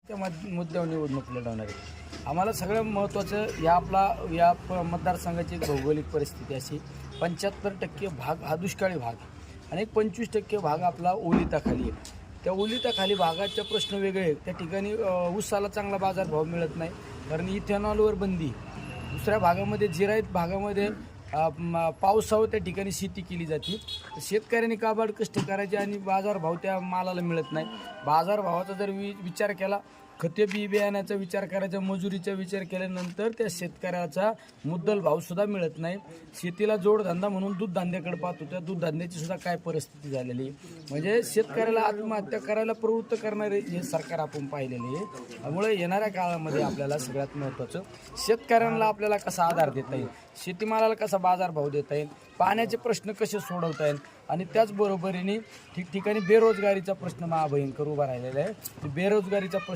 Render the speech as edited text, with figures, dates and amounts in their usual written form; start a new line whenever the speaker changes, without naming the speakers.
त्या मुद्द्यावर निवडणूक लढवणार आहे. आम्हाला सगळ्यात महत्त्वाचं या मतदारसंघाची भौगोलिक परिस्थिती अशी 75% भाग हा दुष्काळी भाग आणि 25% भाग आपला ओलिताखाली आहे. त्या ओलिताखाली भागाचे प्रश्न वेगळे आहेत. त्या ठिकाणी ऊसाला चांगला बाजारभाव मिळत नाही कारण इथेनॉलवर बंदी. दुसऱ्या भागामध्ये जिरायत भागामध्ये पावसावर त्या ठिकाणी शेती केली जाते. शेतकऱ्यांनी काबाड कष्ट करायचे आणि बाजारभाव त्या मालाला मिळत नाही. बाजारभावाचा जर विचार केला, खते बी बियाण्याचा विचार करायचा, मजुरीचा विचार केल्यानंतर त्या शेतकऱ्याचा मुद्दल भावसुद्धा मिळत नाही. शेतीला जोडधंदा म्हणून दूधधंद्याकडे पाहतो, त्या दूधधंद्याची सुद्धा काय परिस्थिती झालेली आहे. म्हणजे शेतकऱ्याला आत्महत्या करायला प्रवृत्त करणारे हे सरकार आपण पाहिलेले आहे. त्यामुळे येणाऱ्या काळामध्ये आपल्याला सगळ्यात महत्त्वाचं शेतकऱ्यांना आपल्याला कसा आधार देता येईल, शेतीमालाला कसा बाजारभाव देता येईल, पाण्याचे प्रश्न कसे सोडवता येईल आणि त्याचबरोबरीने ठिकठिकाणी बेरोजगारीचा प्रश्न महाभयंकर उभा राहिलेला आहे. बेरोजगारीचा प्रश्न